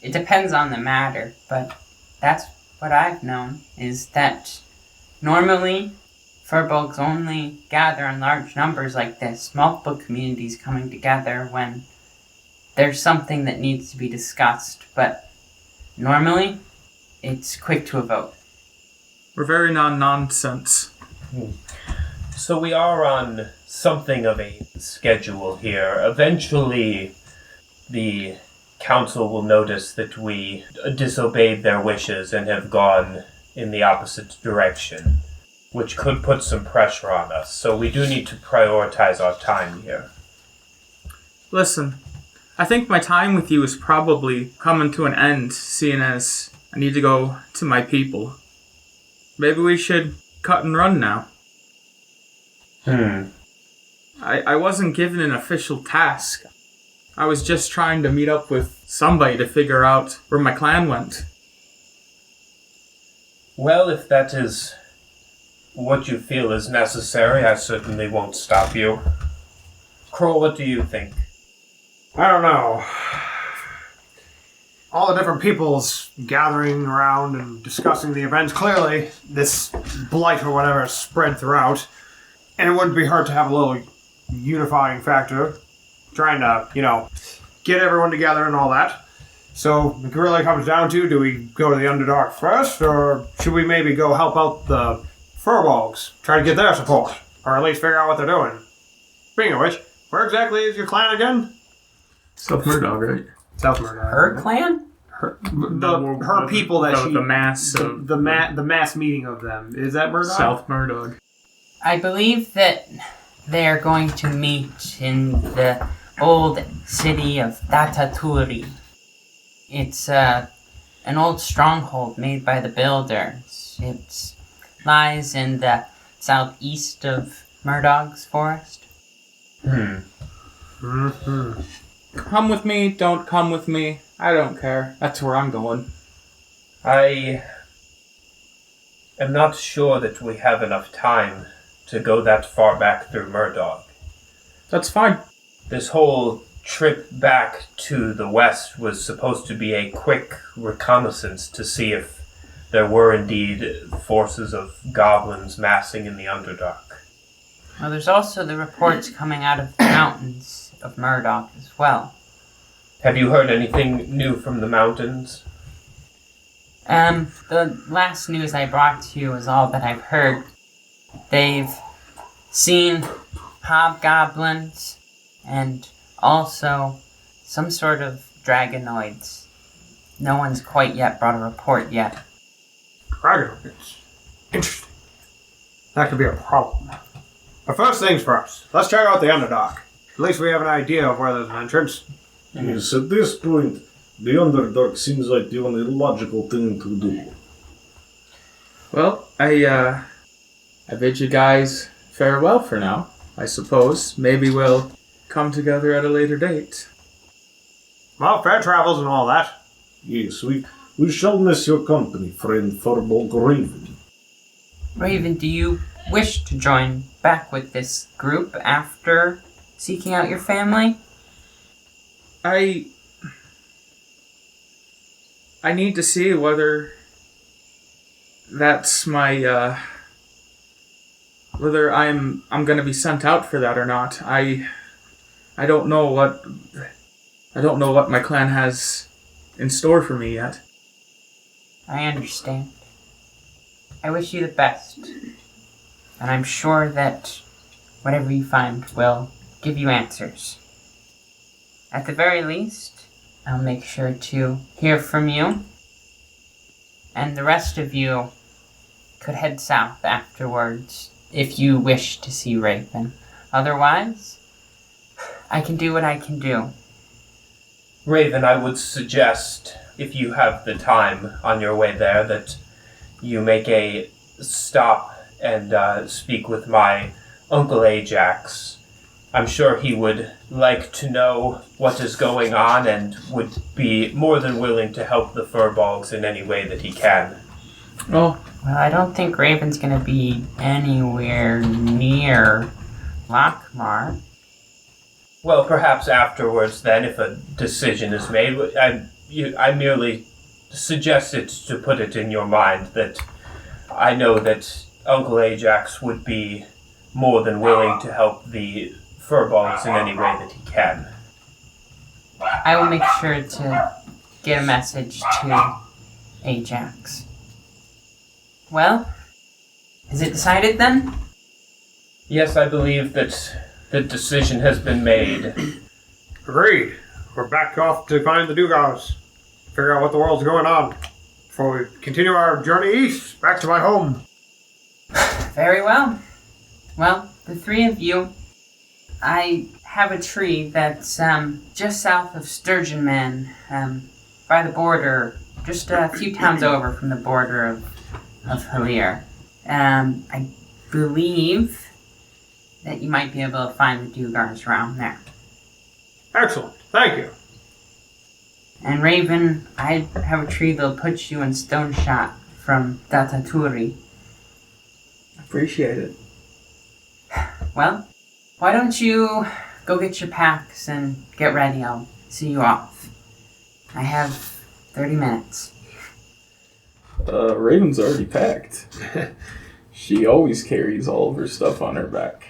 It depends on the matter, but that's what I've known, is that normally Furbolgs only gather in large numbers like this, multiple communities coming together when there's something that needs to be discussed, but normally it's quick to a vote. We're very non-nonsense. So we are on something of a schedule here. Eventually, the council will notice that we disobeyed their wishes and have gone in the opposite direction, which could put some pressure on us. So we do need to prioritize our time here. Listen, I think my time with you is probably coming to an end, seeing as I need to go to my people. Maybe we should cut and run now. I wasn't given an official task. I was just trying to meet up with somebody to figure out where my clan went. Well, if that is what you feel is necessary, I certainly won't stop you. Krohl, what do you think? I don't know. All the different peoples gathering around and discussing the events. Clearly, this blight or whatever is spread throughout. And it wouldn't be hard to have a little unifying factor. Trying to, get everyone together and all that. So, it really comes down to, do we go to the Underdark first? Or should we maybe go help out the Furbolgs? Try to get their support. Or at least figure out what they're doing. Speaking of which, where exactly is your clan again? South Murdog, right? South Murder. Her clan? Her people that she... The mass of... The mass meeting of them. Is that Murdoch? South Murdog. I believe that they are going to meet in the old city of Dataturi. It's an old stronghold made by the builders. It lies in the southeast of Murdog's forest. Mm-hmm. Come with me, don't come with me. I don't care. That's where I'm going. I am not sure that we have enough time to go that far back through Murdog. That's fine. This whole trip back to the west was supposed to be a quick reconnaissance to see if there were indeed forces of goblins massing in the Underdark. Well, there's also the reports coming out of the mountains of Murdog as well. Have you heard anything new from the mountains? The last news I brought to you is all that I've heard. They've seen hobgoblins and also some sort of dragonoids. No one's quite yet brought a report yet. Dragonoids. Interesting. That could be a problem. But first things first, let's check out the Underdark. At least we have an idea of where there's an entrance. Yes, at this point, the Underdark seems like the only logical thing to do. Well, I bid you guys farewell for now, I suppose. Maybe we'll come together at a later date. Well, fair travels and all that. Yes, we shall miss your company, friend Furbolg Raven. Raven, do you wish to join back with this group after seeking out your family? I need to see whether that's my, whether I'm gonna be sent out for that or not. I don't know what my clan has in store for me yet. I understand. I wish you the best. And I'm sure that whatever you find will give you answers. At the very least, I'll make sure to hear from you. And the rest of you could head south afterwards if you wish to see Raven. Otherwise, I can do what I can do. Raven, I would suggest, if you have the time on your way there, that you make a stop and speak with my Uncle Ajax. I'm sure he would like to know what is going on and would be more than willing to help the Furbolgs in any way that he can. Well, I don't think Raven's going to be anywhere near Lockmar. Well, perhaps afterwards then, if a decision is made. I merely suggested to put it in your mind that I know that Uncle Ajax would be more than willing to help the Furbolgs in any way that he can. I will make sure to get a message to Ajax. Well, is it decided then? Yes, I believe that the decision has been made. Agreed. We're back off to find the Dugars. Figure out what the world's going on. Before we continue our journey east, back to my home. Very well. Well, the three of you, I have a tree that's just south of Sturgeon Man, by the border, just a few towns over from the border of Halir. I believe that you might be able to find the Dugars around there. Excellent. Thank you. And Raven, I have a tree that'll put you in stone shot from Dataturi. Appreciate it. Well, why don't you go get your packs and get ready. I'll see you off. I have 30 minutes. Raven's already packed. She always carries all of her stuff on her back.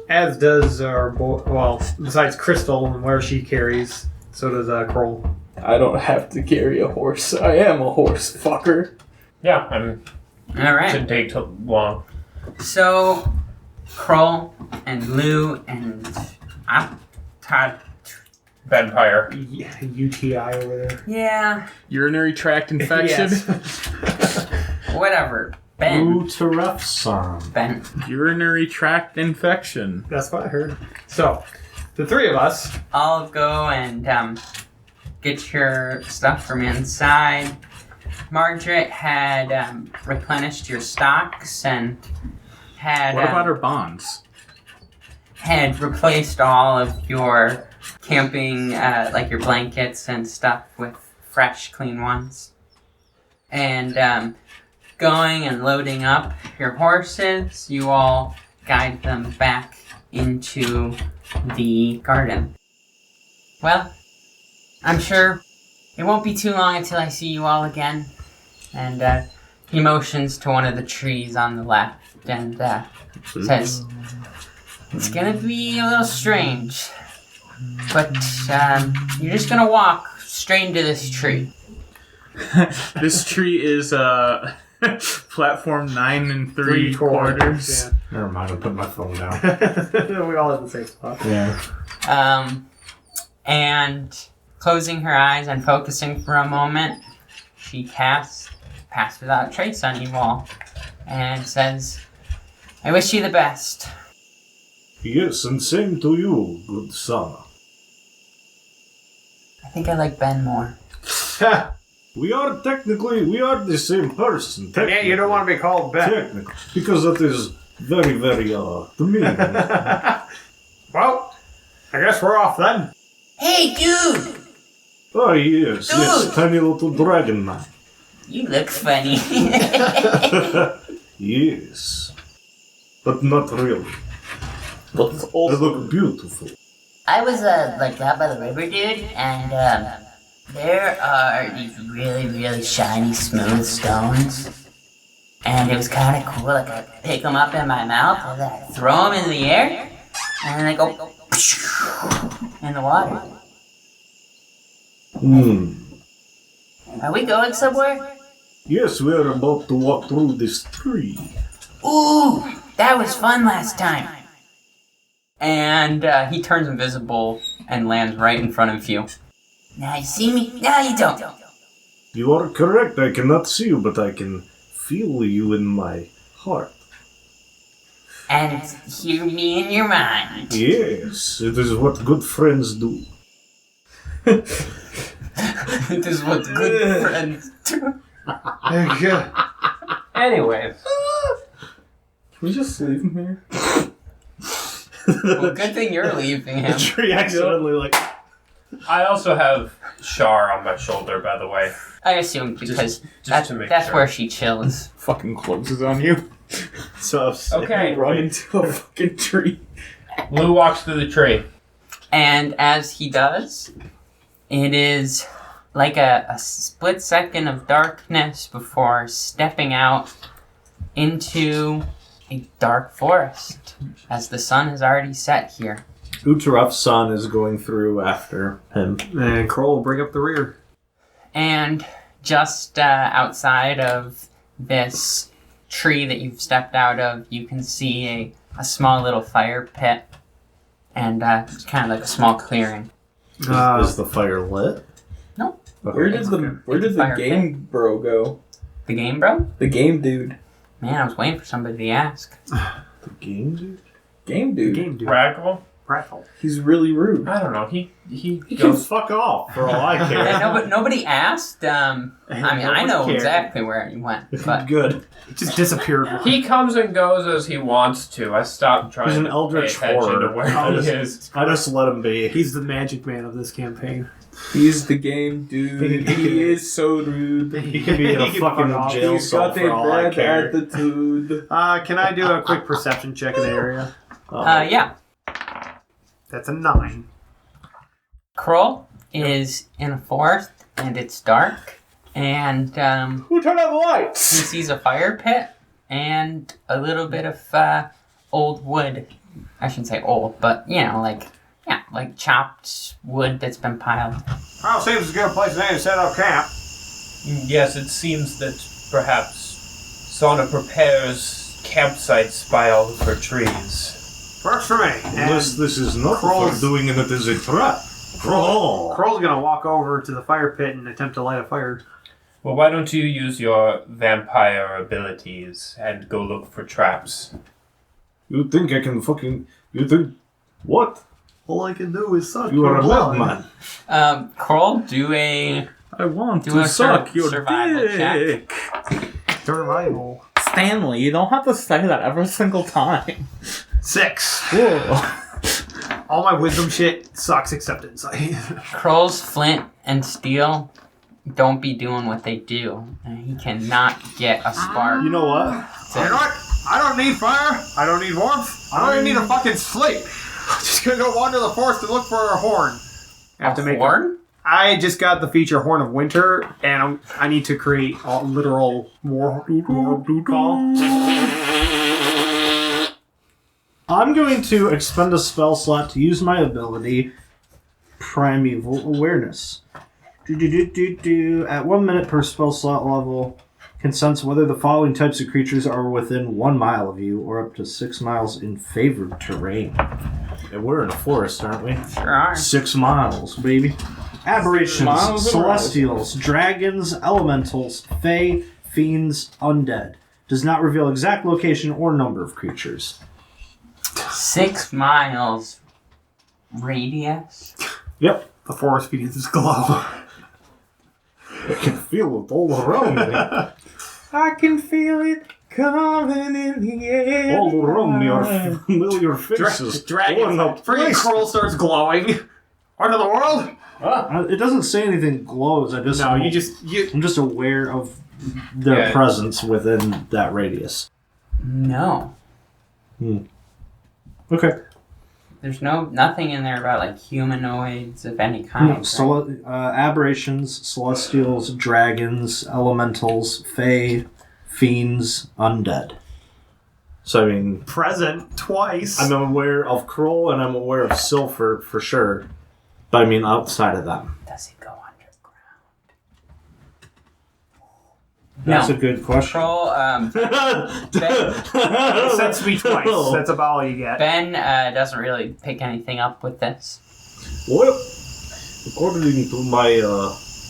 As does our boy. Well, besides Crystal and where she carries, so does Krohl. I don't have to carry a horse. I am a horse, fucker. Yeah, All right. shouldn't take too long. So, Krohl and Llew and Todd. Vampire. UTI over there. Yeah, Urinary tract infection. Yes. whatever. Ben. Utarefson. Ben. Urinary tract infection. That's what I heard. So, the three of us. I'll go and get your stuff from inside. Marjaret had replenished your stocks and had What about her bonds? had replaced all of your camping, like your blankets and stuff, with fresh, clean ones. And going and loading up your horses, you all guide them back into the garden. Well, I'm sure it won't be too long until I see you all again. And he motions to one of the trees on the left and says, "It's gonna be a little strange, but you're just gonna walk straight into this tree." This tree is platform 9 3/4. Yeah. Never mind, I put my phone down. We all have the same spot. Yeah. And closing her eyes and focusing for a moment, she casts Pass Without Trace on you all and says, "I wish you the best." Yes, and same to you, good son. I think I like Ben more. We are the same person. Yeah, you don't want to be called Ben. Technically, because that is very, very, demeaning. Well, I guess we're off then. Hey, dude! Oh, yes, yes, Dude. tiny little dragon man. You look funny. Yes. But not really. But I look beautiful. I was, like, out by the river, dude, and, there are these really, really shiny, smooth stones. And it was kind of cool. Like, I pick them up in my mouth, and then I throw them in the air, and then they go in the water. Are we going somewhere? Yes, we are about to walk through this tree. Ooh, that was fun last time. And he turns invisible and lands right in front of you. Now you see me? Now you don't. You are correct, I cannot see you, but I can feel you in my heart. And hear me in your mind. Yes, it is what good friends do. This is what good friends do. Anyways. Can we just leave him here? Well, good thing you're leaving him. The tree accidentally, like... I also have Shar on my shoulder, by the way. I assume because Just to make that's sure. where she chills. Fucking closes on you. So upset. Okay. Run into a fucking tree. Llew walks through the tree. And as he does, it is like a split second of darkness before stepping out into a dark forest, as the sun has already set here. Utarefson is going through after him. And Krohl will bring up the rear. And just outside of this tree that you've stepped out of, you can see a small little fire pit and it's kind of like a small clearing. Is the fire lit? No. Okay. Where did the Fire game bro go? The game, bro? The game dude. Man, I was waiting for somebody to ask. The game dude? Game dude. Game dude. Raggle? Raffle. He's really rude. I don't know. He You can goes. fuck off, for all I Yeah, care. nobody asked. I mean, I know cared. exactly where he went, but Good. He just disappeared. He comes and goes as he wants to. I stopped trying He's an to eldritch pay attention horror. to where I he just- is. I just let him be. He's the magic man of this campaign. He's the game dude. He is so rude. He could be in a He can fucking fuck off. jail He's cell got a for all I bad care. attitude. Can I do a quick perception check in the area? yeah. That's a 9. Krohl is in a forest, and it's dark, and Who turned on the he lights? sees a fire pit and a little bit of old wood. I shouldn't say old, but, like chopped wood that's been piled. Well, seems as good a place as any to set up camp. Yes, it seems that perhaps Sona prepares campsites by all of her trees. Works for me. Unless this is not Kroll's- for doing it as a trap. Kroll. Kroll's gonna walk over to the fire pit and attempt to light a fire. Well, why don't you use your vampire abilities and go look for traps? You think I can fucking... You think... What? All I can do is suck You are your a blood. madman. Krohl, do a I want Do a to suck sur- your survival check. dick. Survival. Stanley, you don't have to say that every single time. 6. Whoa. All my wisdom shit sucks except insight. Kroll's flint and steel don't be doing what they do. And he cannot get a spark. You know what? You know what? I don't need fire. I don't need warmth. I don't even need a fucking sleep. I'm just gonna go wander the forest and look for a horn. I have to make horn? I just got the feature Horn of Winter, and I need to create a literal war call. I'm going to expend a spell slot to use my ability, Primeval Awareness. At 1 minute per spell slot level, can sense whether the following types of creatures are within 1 mile of you or up to 6 miles in favored terrain. And we're in a forest, aren't we? Sure are. 6 miles, baby. Aberrations, miles of celestials, dragons, elementals, fae, fiends, undead. Does not reveal exact location or number of creatures. 6 miles radius. Yep. The forest begins to glow. I can feel it all around me. I can feel it coming in the air. All around me are familiar faces. Dragon. Freaking Kroll starts glowing. Under the world? It doesn't say anything glows. I'm just aware of their presence within that radius. No. Okay. There's nothing in there about like humanoids of any kind. right? Aberrations, celestials, dragons, elementals, fae, fiends, undead. So I mean, Present twice. I'm aware of Kroll and I'm aware of Sylpher for sure. But I mean outside of them. Does it go underground? That's No. a good question. Kroll, It sends me twice. That's about all you get. Ben doesn't really pick anything up with this. Well, according to my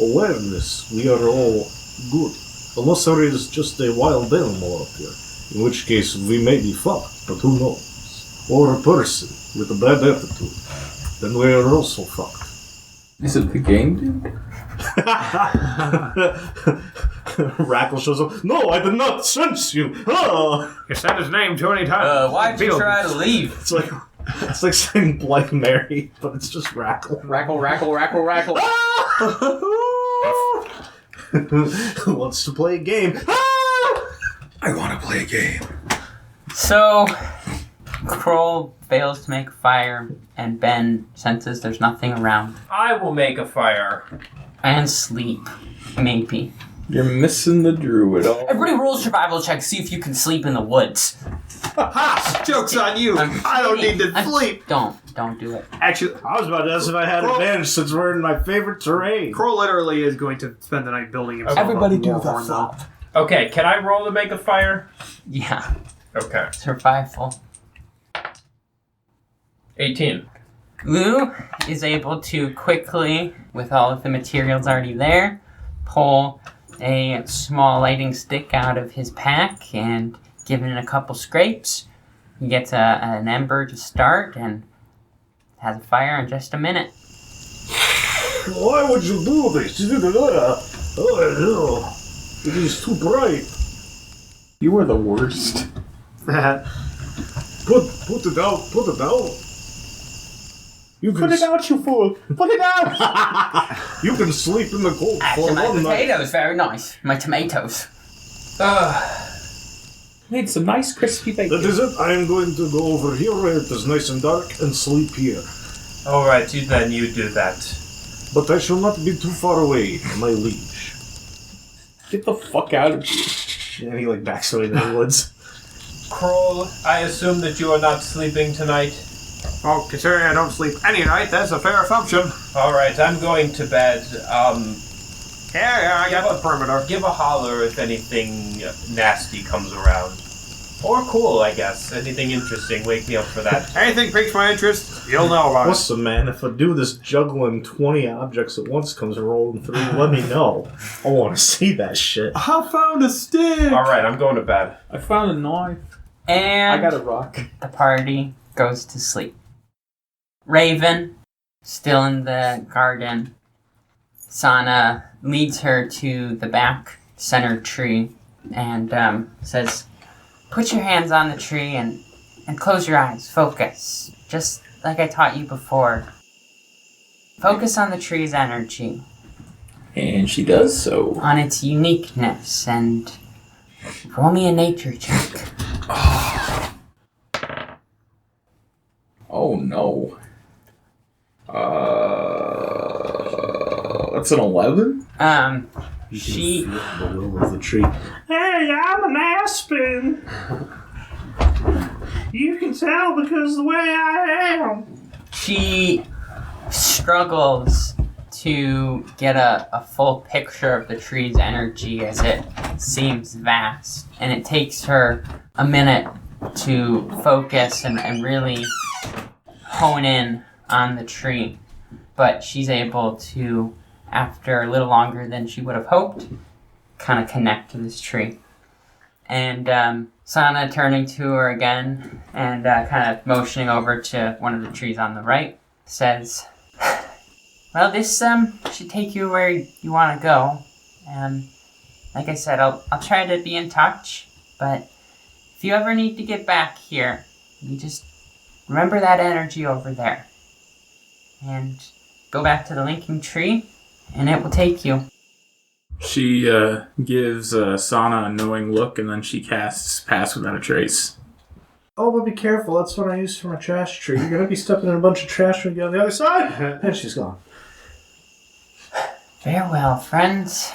awareness, we are all good. Unless there is just a wild animal up here. In which case, we may be fucked, but who knows? Or a person with a bad attitude. Then we are also fucked. Is it the game, dude? Rackle shows up. No, I did not sense you. Oh. You said his name too many times. Why'd you try to leave? It's like saying Bloody Mary, but it's just Rackle. Rackle, rackle, rackle, rackle. Who wants to play a game? I want to play a game. So, Kroll fails to make a fire, and Ben senses there's nothing around. I will make a fire. And sleep, maybe. You're missing the druid. Everybody roll a survival check, see if you can sleep in the woods. Ha! Joke's on you. I don't need to sleep. Don't do it. Actually, I was about to ask if I had advantage since we're in my favorite terrain. Kroll literally is going to spend the night building himself Everybody a do war the horn, though. flop. Okay, can I roll to make a fire? Yeah, Okay. survival. 18. Llew is able to quickly, with all of the materials already there, pull a small lighting stick out of his pack and give it a couple scrapes. He gets an ember to start and has a fire in just a minute. Why would you do this? Oh, no. It is too bright. You are the worst. Put it out. Put it out. You can Put it out, you fool! Put it out! You can sleep in the cold Actually, for my one night. potatoes, very nice. My tomatoes. Made some nice crispy bacon. That is it. I am going to go over here where it is nice and dark and sleep here. All right, then you do that. But I shall not be too far away, my liege. Get the fuck out of here. And he like backs away in the woods. Krohl, I assume that you are not sleeping tonight. Well, considering I don't sleep any night, that's a fair assumption. All right, I'm going to bed. Yeah, I got the perimeter. Give a holler if anything nasty comes around. Or cool, I guess. Anything interesting, wake me up for that. Anything piques my interest, you'll know about it. Listen, man, if a dude that's juggling 20 objects at once comes rolling through, let me know. I want to see that shit. I found a stick! All right, I'm going to bed. I found a knife. And I got a rock. the party goes to sleep. Raven, still in the garden. Sana leads her to the back center tree and says, "Put your hands on the tree and close your eyes. Focus. Just like I taught you before. Focus on the tree's energy, And she does so. on its uniqueness, and roll me a nature check." Oh no. That's an 11? She The will of the tree. Hey, I'm an aspen. You can tell because the way I am. She struggles to get a full picture of the tree's energy as it seems vast, and it takes her a minute to focus and really hone in on the tree, but she's able to, after a little longer than she would have hoped, kind of connect to this tree. And Sana, turning to her again and kind of motioning over to one of the trees on the right, says, "Well, this should take you where you want to go. Like I said, I'll try to be in touch, but if you ever need to get back here, you just remember that energy over there. And go back to the linking tree, and it will take you." She gives Sana a knowing look, and then she casts Pass Without a Trace. Oh, but be careful. That's what I use for my trash tree. You're going to be stepping in a bunch of trash when you get on the other side. And she's gone. Farewell, friends.